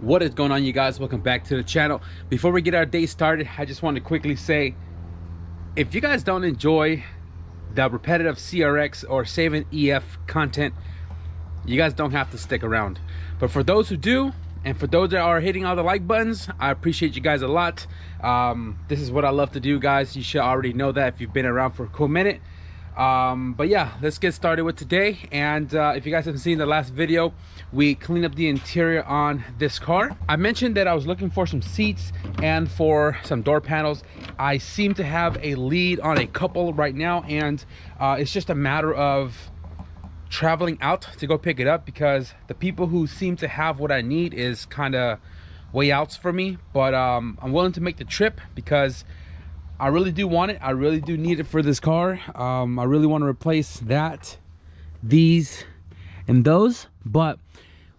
What is going on, you guys? Welcome back to the channel. Before we get our day started, I just want to quickly say, if you guys don't enjoy the repetitive CRX or save and EF content, you guys don't have to stick around. But for those who do, and for those that are hitting all the like buttons, I appreciate you guys a lot. This is what I love to do, guys. You should already know that if you've been around for a cool minute. But yeah, let's get started with today. And if you guys haven't seen the last video, we cleaned up the interior on this car. I mentioned that I was looking for some seats and for some door panels. I seem to have a lead on a couple right now, and it's just a matter of traveling out to go pick it up, because the people who seem to have what I need is kind of way outs for me. But I'm willing to make the trip because I really do want it. I really do need it for this car. I really want to replace that, these, and those. But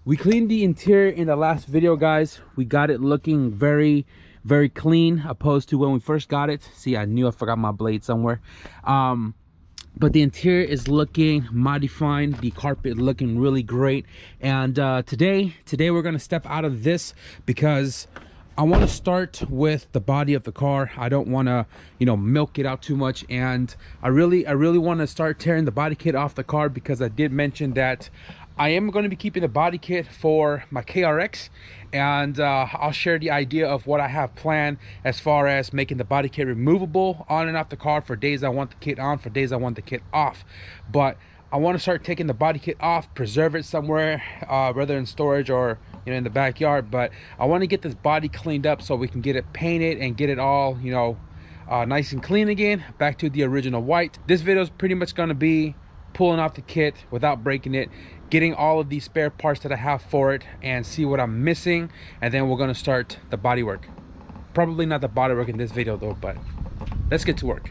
we cleaned the interior in the last video, guys. We got it looking very, very clean opposed to when we first got it. See, I knew I forgot my blade somewhere. But the interior is looking mighty fine. The carpet looking really great. And today we're gonna step out of this because I want to start with the body of the car. I don't want to, milk it out too much, and I really want to start tearing the body kit off the car, because I did mention that I am going to be keeping the body kit for my CRX, and I'll share the idea of what I have planned as far as making the body kit removable on and off the car for days I want the kit on, for days I want the kit off. But I want to start taking the body kit off, preserve it somewhere, whether in storage or in the backyard. But I want to get this body cleaned up so we can get it painted and get it all nice and clean again, back to the original white. This video is pretty much going to be pulling off the kit without breaking it, getting all of these spare parts that I have for it, and see what I'm missing, and then we're going to start the body work. Probably not the body work in this video though, but let's get to work.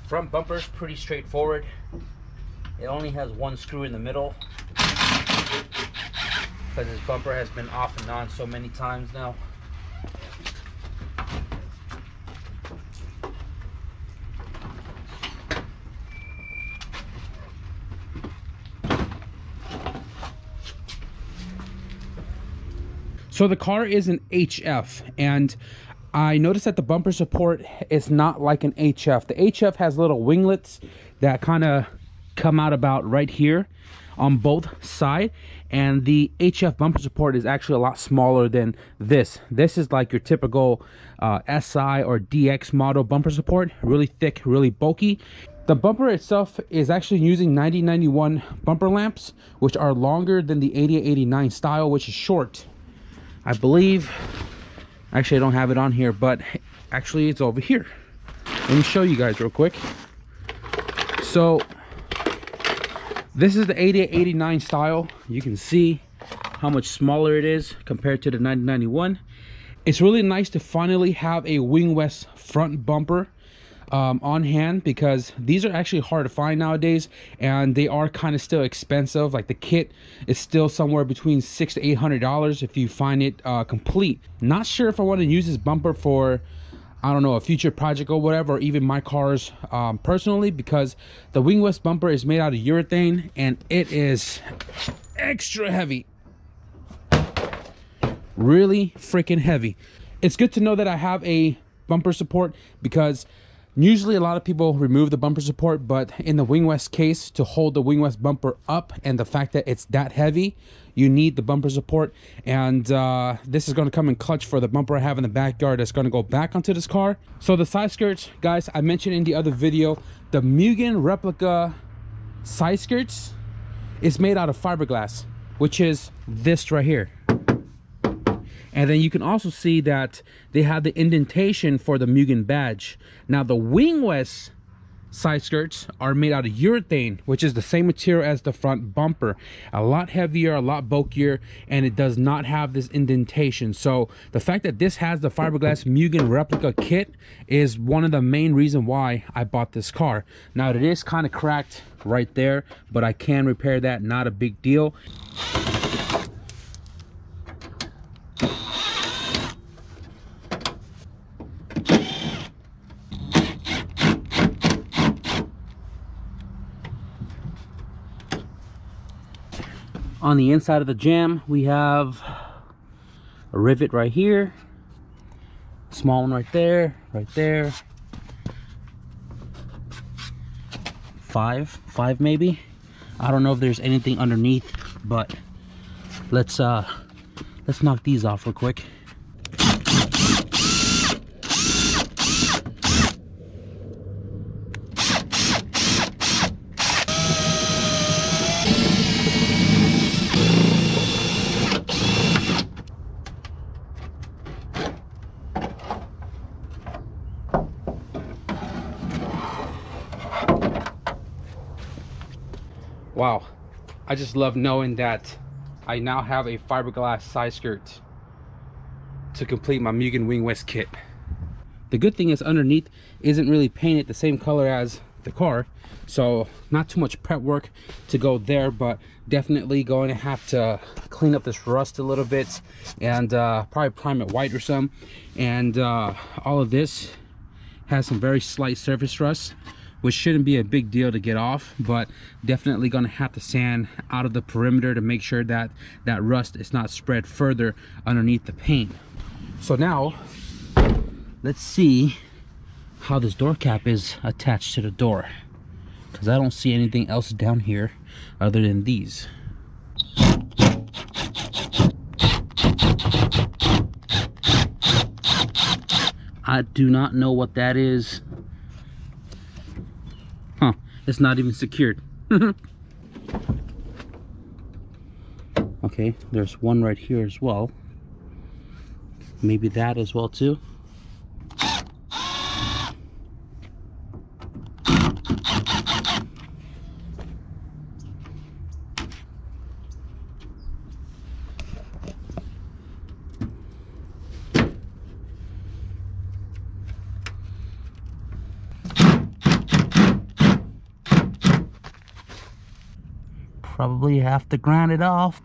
Front bumper is pretty straightforward. It only has one screw in the middle, because this bumper has been off and on so many times now. So the car is an HF, and I noticed that the bumper support is not like an HF. The HF has little winglets that kind of come out about right here on both sides, and the HF bumper support is actually a lot smaller than this. This is like your typical SI or DX model bumper support, really thick, really bulky. The bumper itself is actually using 9091 bumper lamps, which are longer than the 8889 style, which is short. I believe, actually I don't have it on here, but actually it's over here. Let me show you guys real quick. So this is the 8889 style. You can see how much smaller it is compared to the 9091. It's really nice to finally have a Y&S front bumper on hand, because these are actually hard to find nowadays, and they are kind of still expensive. Like the kit is still somewhere between $600 to $800 if you find it complete. Not sure if I want to use this bumper for, I don't know, a future project or whatever, or even my cars personally, because the Y&S bumper is made out of urethane and it is extra heavy, really freaking heavy. It's good to know that I have a bumper support, because usually a lot of people remove the bumper support, but in the Y&S case, to hold the Y&S bumper up, and the fact that it's that heavy, you need the bumper support. And this is going to come in clutch for the bumper I have in the backyard that's going to go back onto this car. So the side skirts, guys, I mentioned in the other video, the Mugen replica side skirts is made out of fiberglass, which is this right here. And then you can also see that they have the indentation for the Mugen badge. Now the Y&S side skirts are made out of urethane, which is the same material as the front bumper. A lot heavier, a lot bulkier, and it does not have this indentation. So the fact that this has the fiberglass Mugen replica kit is one of the main reasons why I bought this car. Now it is kind of cracked right there, but I can repair that, not a big deal. On the inside of the jamb, we have a rivet right here, small one right there, five maybe. I don't know if there's anything underneath, but let's knock these off real quick. Wow, I just love knowing that I now have a fiberglass side skirt to complete my Mugen Wing West kit. The good thing is underneath isn't really painted the same color as the car, so not too much prep work to go there, but definitely going to have to clean up this rust a little bit and probably prime it white or some. And all of this has some very slight surface rust, which shouldn't be a big deal to get off, but definitely gonna have to sand out of the perimeter to make sure that that rust is not spread further underneath the paint. So now let's see how this door cap is attached to the door, because I don't see anything else down here other than these. I do not know what that is. Huh, it's not even secured. Okay, there's one right here as well. Maybe that as well too. Probably have to grind it off.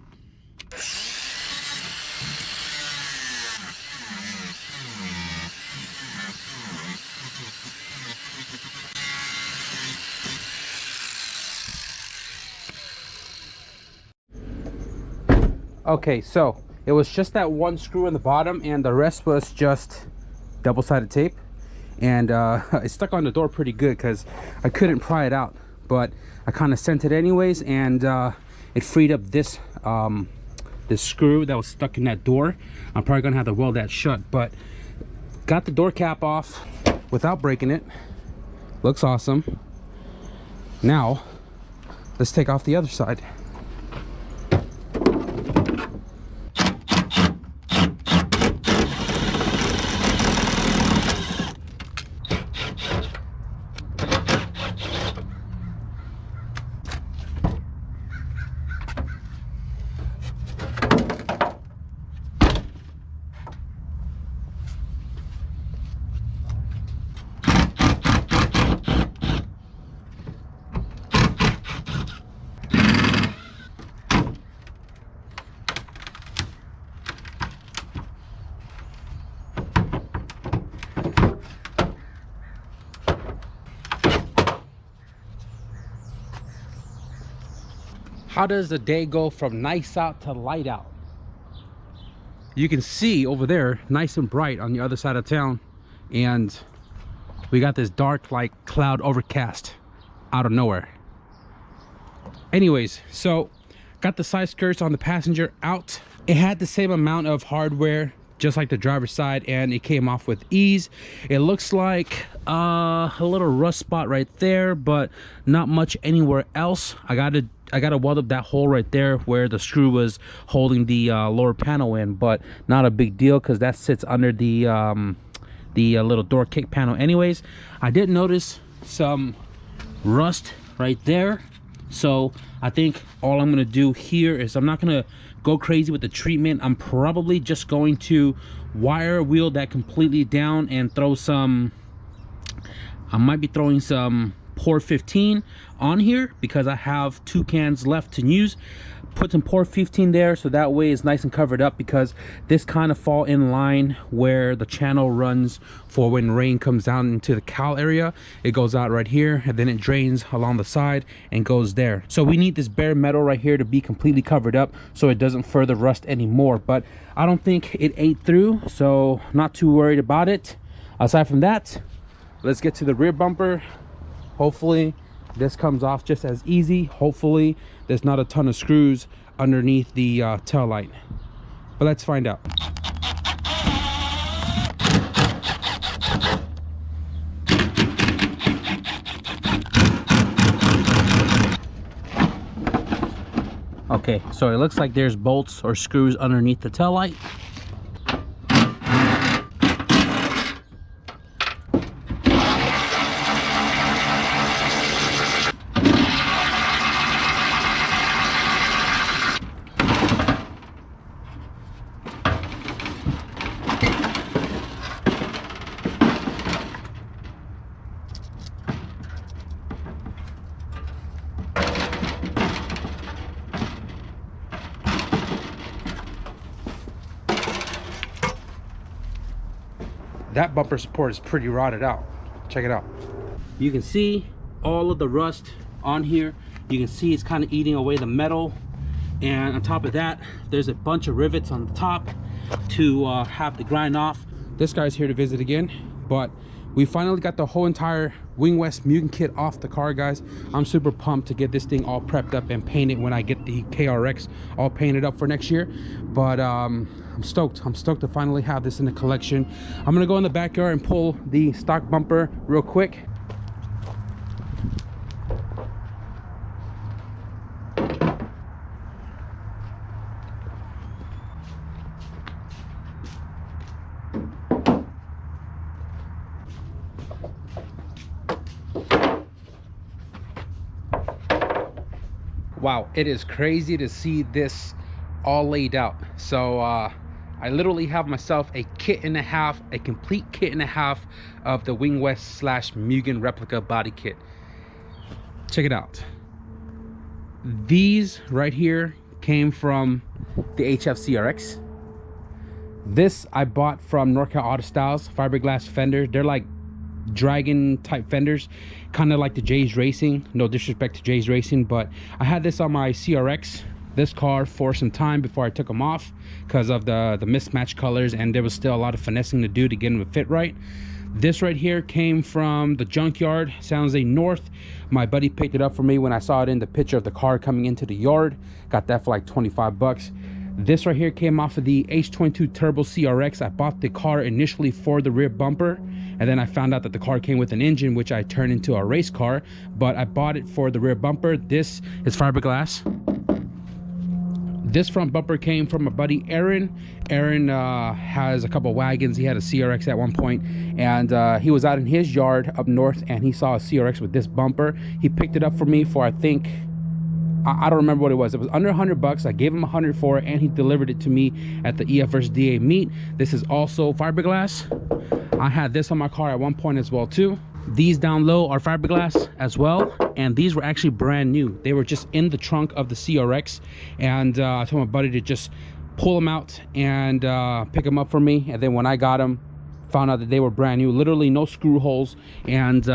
Okay, so it was just that one screw in the bottom and the rest was just double-sided tape, and it stuck on the door pretty good because I couldn't pry it out, but I kind of sent it anyways, and it freed up this this screw that was stuck in that door. I'm probably gonna have to weld that shut, but got the door cap off without breaking it. Looks awesome. Now let's take off the other side. How does the day go from nice out to light out? You can see over there nice and bright on the other side of town, and we got this dark like cloud overcast out of nowhere. Anyways, so got the side skirts on the passenger out. It had the same amount of hardware just like the driver's side, and it came off with ease. It looks like a little rust spot right there, but not much anywhere else. I gotta weld up that hole right there where the screw was holding the lower panel in, but not a big deal because that sits under the little door kick panel anyways. I did notice some rust right there, so I think all I'm gonna do here is I'm not gonna go crazy with the treatment. I'm probably just going to wire wheel that completely down and throw some, I might be throwing some Pour 15 on here because I have 2 cans left to use, put some port 15 there, so that way it's nice and covered up, because this kind of fall in line where the channel runs for when rain comes down into the cowl area. It goes out right here, and then it drains along the side and goes there. So we need this bare metal right here to be completely covered up so it doesn't further rust anymore. But I don't think it ate through, so not too worried about it. Aside from that, let's get to the rear bumper. Hopefully this comes off just as easy. Hopefully there's not a ton of screws underneath the tail light, but let's find out. Okay, so it looks like there's bolts or screws underneath the tail light. That bumper support is pretty rotted out. Check it out. You can see all of the rust on here. You can see it's kind of eating away the metal, and on top of that there's a bunch of rivets on the top to have the grind off. This guy's here to visit again, but we finally got the whole entire Y&S Mugen kit off the car, guys. I'm super pumped to get this thing all prepped up and painted when I get the CRX all painted up for next year. But I'm stoked to finally have this in the collection. I'm gonna go in the backyard and pull the stock bumper real quick. Wow, it is crazy to see this all laid out. So I literally have myself a kit and a half, a complete kit and a half of the Y&S / Mugen replica body kit. Check it out. These right here came from the HF CRX. This I bought from NorCal Auto Styles, fiberglass fenders. They're like dragon type fenders, kind of like the J's Racing. No disrespect to J's Racing, but I had this on my CRX, this car, for some time before I took them off because of the mismatched colors, and there was still a lot of finessing to do to get them to fit right. This right here came from the junkyard, San Jose North. My buddy picked it up for me when I saw it in the picture of the car coming into the yard. Got that for like 25 bucks. This right here came off of the H22 Turbo CRX. I bought the car initially for the rear bumper, and then I found out that the car came with an engine, which I turned into a race car, but I bought it for the rear bumper. This is fiberglass. This front bumper came from my buddy Aaron. Aaron has a couple wagons. He had a CRX at one point, and he was out in his yard up north, and he saw a CRX with this bumper. He picked it up for me for, I think, I don't remember what it was. It was under 100 bucks. I gave him 100 for it, and he delivered it to me at the EF vs DA meet. This is also fiberglass. I had this on my car at one point as well too. These down low are fiberglass as well, and these were actually brand new. They were just in the trunk of the CRX, and I told my buddy to just pull them out and pick them up for me. And then when I got them, found out that they were brand new, literally no screw holes, and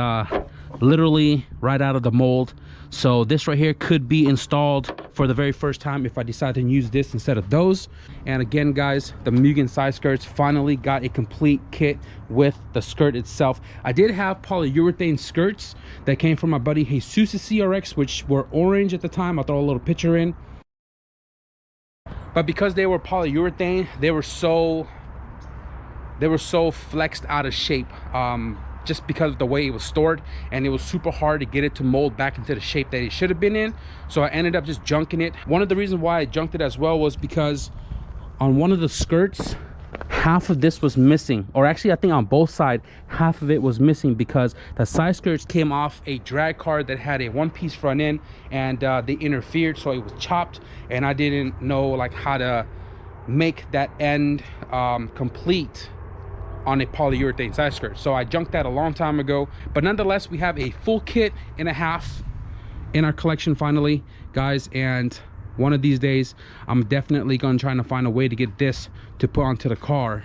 literally right out of the mold. So this right here could be installed for the very first time if I decide to use this instead of those. And again, guys, the Mugen side skirts finally got a complete kit with the skirt itself. I did have polyurethane skirts that came from my buddy Jesus' CRX, which were orange at the time. I'll throw a little picture in. But because they were polyurethane, they were so flexed out of shape, just because of the way it was stored, and it was super hard to get it to mold back into the shape that it should have been in. So I ended up just junking it. One of the reasons why I junked it as well was because on one of the skirts, half of this was missing, or actually I think on both sides half of it was missing, because the side skirts came off a drag car that had a one-piece front end, and they interfered, so it was chopped, and I didn't know like how to make that end complete on a polyurethane side skirt. So I junked that a long time ago, but nonetheless we have a full kit and a half in our collection finally, guys, and one of these days I'm definitely gonna try to find a way to get this to put onto the car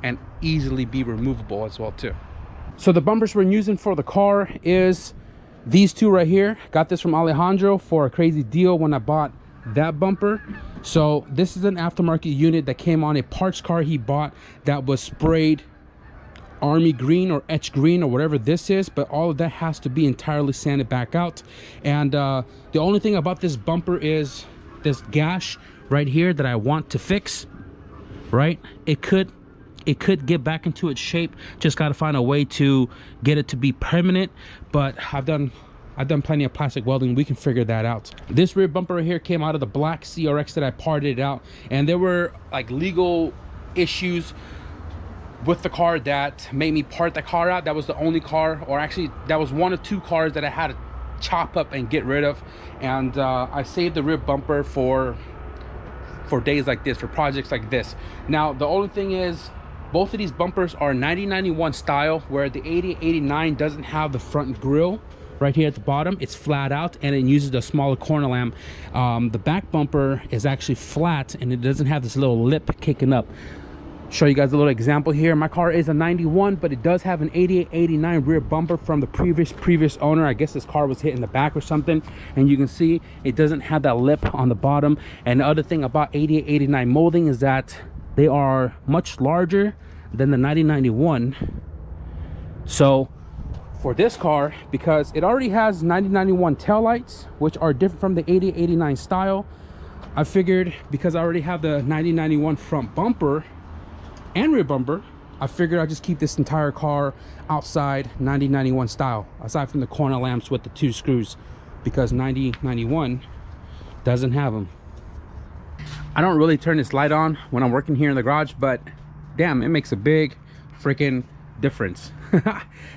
and easily be removable as well too. So the bumpers we're using for the car is these two right here. Got this from Alejandro for a crazy deal when I bought that bumper. So this is an aftermarket unit that came on a parts car he bought that was sprayed army green or etched green or whatever this is, but all of that has to be entirely sanded back out. And the only thing about this bumper is this gash right here that I want to fix. Right, it could get back into its shape, just got to find a way to get it to be permanent. But I've done plenty of plastic welding, we can figure that out. This rear bumper right here came out of the black CRX that I parted out, and there were like legal issues with the car that made me part the car out. That was the only car, or actually that was one of two cars that I had to chop up and get rid of. And I saved the rear bumper for days like this, for projects like this. Now the only thing is, both of these bumpers are 9091 style, where the 8089 doesn't have the front grille right here at the bottom. It's flat out and it uses a smaller corner lamp. The back bumper is actually flat and it doesn't have this little lip kicking up. Show you guys a little example here. My car is a 91, but it does have an 8889 rear bumper from the previous owner. I guess this car was hit in the back or something, and you can see it doesn't have that lip on the bottom. And the other thing about 8889 molding is that they are much larger than the 9091. So for this car, because it already has 9091 taillights, which are different from the 8089 style, I figured because I already have the 9091 front bumper and rear bumper, I figured I'd just keep this entire car outside 9091 style, aside from the corner lamps with the two screws, because 9091 doesn't have them. I don't really turn this light on when I'm working here in the garage, but damn, it makes a big freaking difference.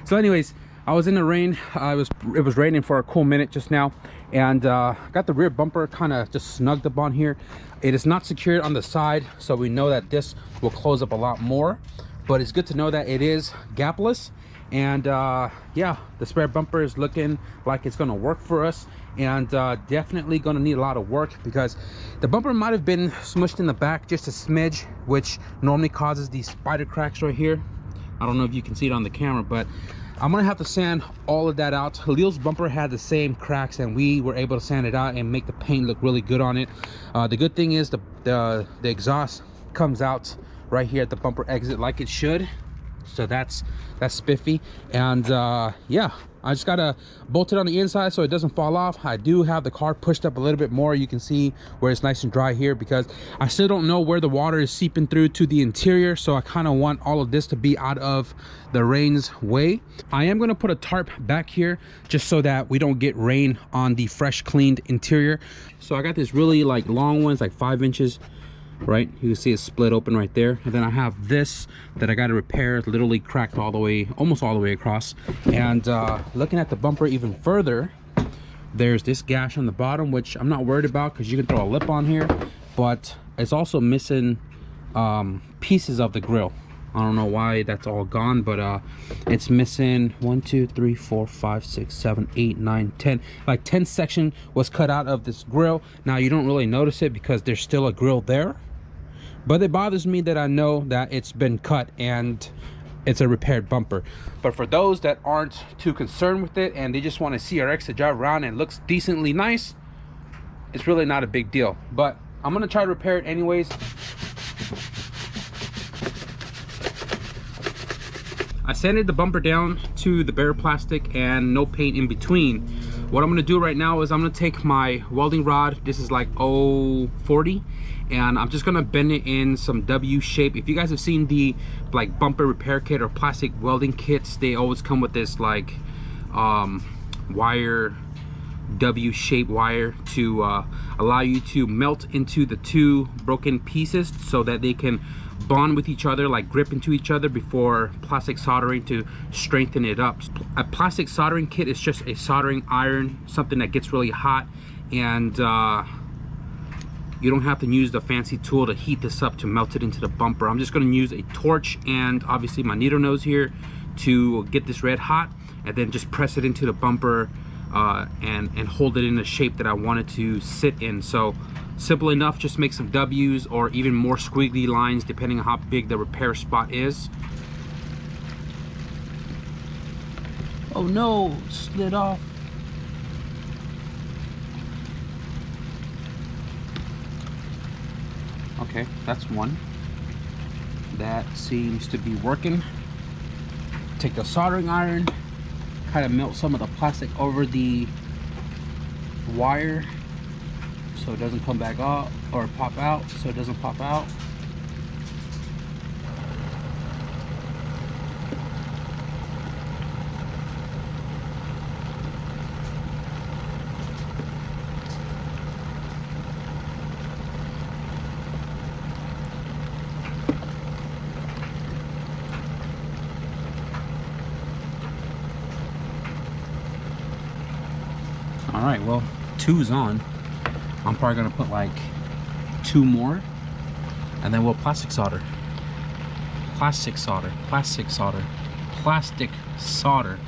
So anyways, I was in the rain. It was raining for a cool minute just now, and got the rear bumper kind of just snugged up on here. It is not secured on the side, so we know that this will close up a lot more, but it's good to know that it is gapless. And yeah, the spare bumper is looking like it's going to work for us, and definitely going to need a lot of work, because the bumper might have been smushed in the back just a smidge, which normally causes these spider cracks right here. I don't know if you can see it on the camera, but I'm gonna have to sand all of that out. Khalil's bumper had the same cracks, and we were able to sand it out and make the paint look really good on it. The good thing is the exhaust comes out right here at the bumper exit like it should, so that's spiffy. And yeah, I just gotta bolt it on the inside so it doesn't fall off. I do have the car pushed up a little bit more. You can see where it's nice and dry here, because I still don't know where the water is seeping through to the interior, so I kind of want all of this to be out of the rain's way. I am going to put a tarp back here just so that we don't get rain on the fresh cleaned interior. So I got this really like long ones, like 5 inches, right? You can see it's split open right there. And then I have this that I got to repair. It's literally cracked all the way, almost all the way across. And looking at the bumper even further, there's this gash on the bottom, which I'm not worried about because you can throw a lip on here, but it's also missing pieces of the grill. I don't know why that's all gone, but it's missing 1 2 3 4 5 6 7 8 9 10, like 10 section was cut out of this grill. Now you don't really notice it because there's still a grill there, but it bothers me that I know that it's been cut and it's a repaired bumper. But for those that aren't too concerned with it and they just want a CRX to drive around and looks decently nice, it's really not a big deal. But I'm gonna try to repair it anyways. I sanded the bumper down to the bare plastic and no paint in between. What I'm gonna do right now is I'm gonna take my welding rod. This is like 040, and I'm just gonna bend it in some W shape. If you guys have seen the like bumper repair kit or plastic welding kits, they always come with this like wire, W shape wire to allow you to melt into the two broken pieces so that they can bond with each other, like grip into each other before plastic soldering to strengthen it up. A plastic soldering kit is just a soldering iron, something that gets really hot, and you don't have to use the fancy tool to heat this up to melt it into the bumper. I'm just going to use a torch and obviously my needle nose here to get this red hot, and then just press it into the bumper and hold it in the shape that I want it to sit in. So simple enough, just make some W's or even more squiggly lines depending on how big the repair spot is. Oh no, slid off. Okay, that's one. That seems to be working. Take a soldering iron, kind of melt some of the plastic over the wire so it doesn't come back out or pop out, so it doesn't pop out. All right, well, 2's on. I'm probably gonna put like 2 more, and then we'll plastic solder. Plastic solder, plastic solder, plastic solder.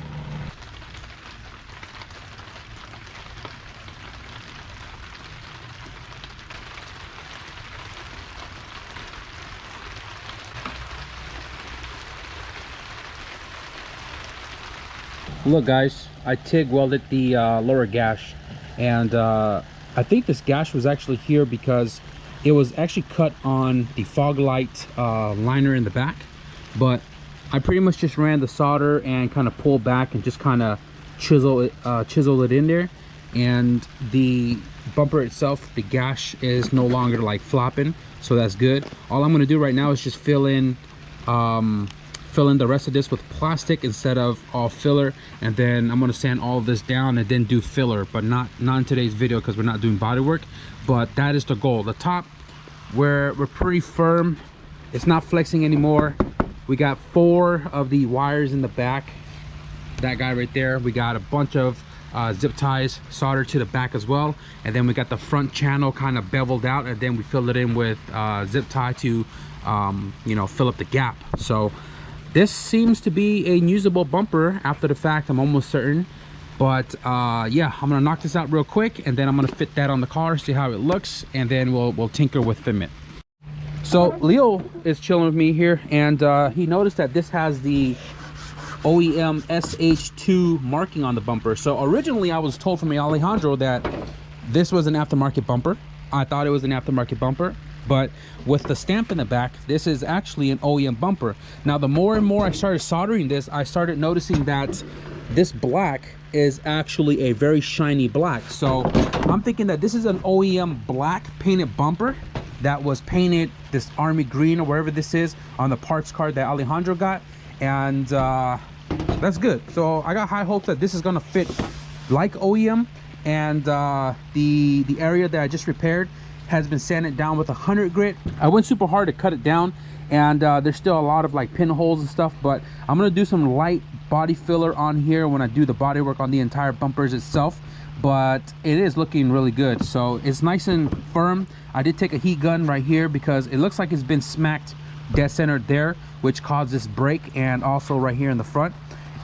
Look guys, I TIG welded the lower gash, and I think this gash was actually here because it was actually cut on the fog light liner in the back, but I pretty much just ran the solder and kind of pulled back and just kind of chiseled it in there, and the bumper itself, the gash is no longer like flopping, so that's good. All I'm going to do right now is just fill in the rest of this with plastic instead of all filler, and then I'm going to sand all of this down and then do filler, but not in today's video because we're not doing body work. But that is the goal. The top, we're pretty firm, it's not flexing anymore. We got 4 of the wires in the back, that guy right there. We got a bunch of zip ties soldered to the back as well, and then we got the front channel kind of beveled out, and then we fill it in with zip tie to you know, fill up the gap. So this seems to be a usable bumper after the fact, I'm almost certain. But yeah, I'm gonna knock this out real quick, and then I'm gonna fit that on the car, see how it looks, and then we'll tinker with fitment. So Leo is chilling with me here, and he noticed that this has the OEM SH2 marking on the bumper. So originally I was told from Alejandro that this was an aftermarket bumper. I thought it was an aftermarket bumper, but with the stamp in the back, this is actually an OEM bumper. Now the more and more I started soldering this, I started noticing that this black is actually a very shiny black. So I'm thinking that this is an OEM black painted bumper that was painted this army green or wherever this is on the parts card that Alejandro got, and that's good. So I got high hopes that this is gonna fit like OEM, and the area that I just repaired has been sanded down with 100 grit. I went super hard to cut it down, and there's still a lot of like pinholes and stuff, but I'm gonna do some light body filler on here when I do the body work on the entire bumpers itself. But it is looking really good, so it's nice and firm. I did take a heat gun right here because it looks like it's been smacked dead center there, which caused this break, and also right here in the front,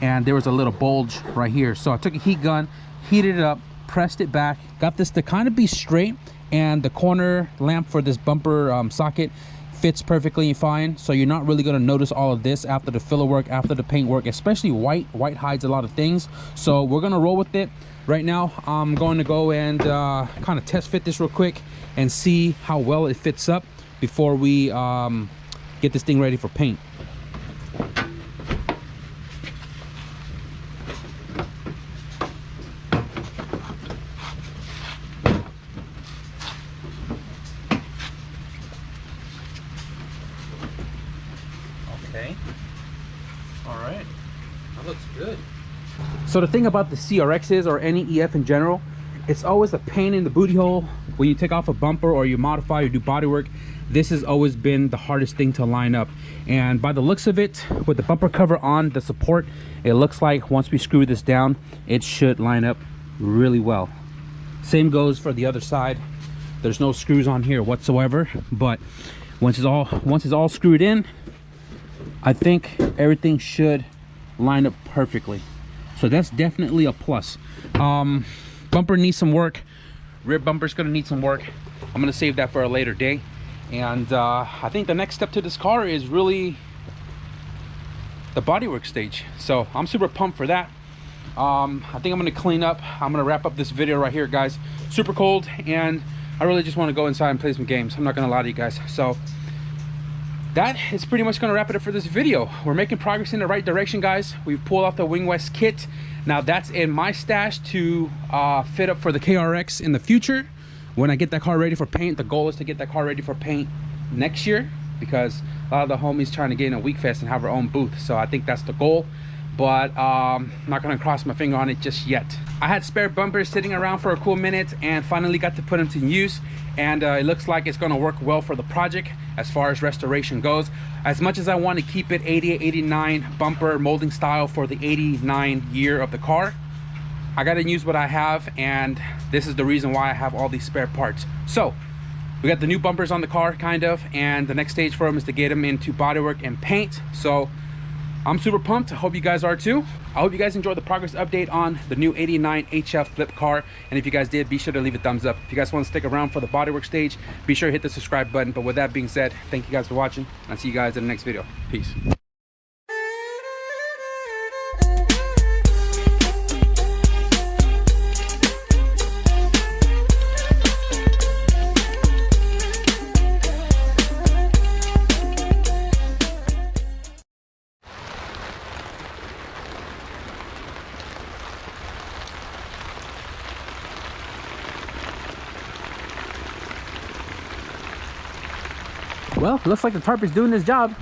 and there was a little bulge right here. So I took a heat gun, heated it up, pressed it back, got this to kind of be straight, and the corner lamp for this bumper socket fits perfectly fine. So you're not really going to notice all of this after the filler work, after the paint work, especially white hides a lot of things. So we're going to roll with it. Right now I'm going to go and kind of test fit this real quick and see how well it fits up before we get this thing ready for paint. Okay, all right, that looks good. So the thing about the CRXs or any EF in general, it's always a pain in the booty hole when you take off a bumper or you modify or do body work. This has always been the hardest thing to line up, and by the looks of it, with the bumper cover on the support, it looks like once we screw this down, it should line up really well. Same goes for the other side. There's no screws on here whatsoever, but once it's all screwed in, I think everything should line up perfectly. so that's definitely a plus. Bumper needs some work. Rear bumper's gonna need some work. I'm gonna save that for a later day. And I think the next step to this car is really the bodywork stage. So I'm super pumped for that. I think I'm gonna clean up. I'm gonna wrap up this video right here, guys. Super cold, and I really just want to go inside and play some games. I'm not gonna lie to you guys. So that is pretty much gonna wrap it up for this video. We're making progress in the right direction, guys. We've pulled off the Wing West kit. Now that's in my stash to fit up for the CRX in the future. When I get that car ready for paint, the goal is to get that car ready for paint next year, because a lot of the homies trying to get in a Week Fest and have our own booth. So I think that's the goal, but I'm not gonna cross my finger on it just yet. I had spare bumpers sitting around for a cool minute and finally got to put them to use, and it looks like it's gonna work well for the project as far as restoration goes. As much as I want to keep it 88, 89 bumper molding style for the 89 year of the car, I gotta use what I have, and this is the reason why I have all these spare parts. So we got the new bumpers on the car, kind of, and the next stage for them is to get them into bodywork and paint. So I'm super pumped. I hope you guys are too. I hope you guys enjoyed the progress update on the new 89 HF flip car, and if you guys did, be sure to leave a thumbs up. If you guys want to stick around for the bodywork stage, be sure to hit the subscribe button. But with that being said, thank you guys for watching. I'll see you guys in the next video. Peace. Well, looks like the tarp is doing its job.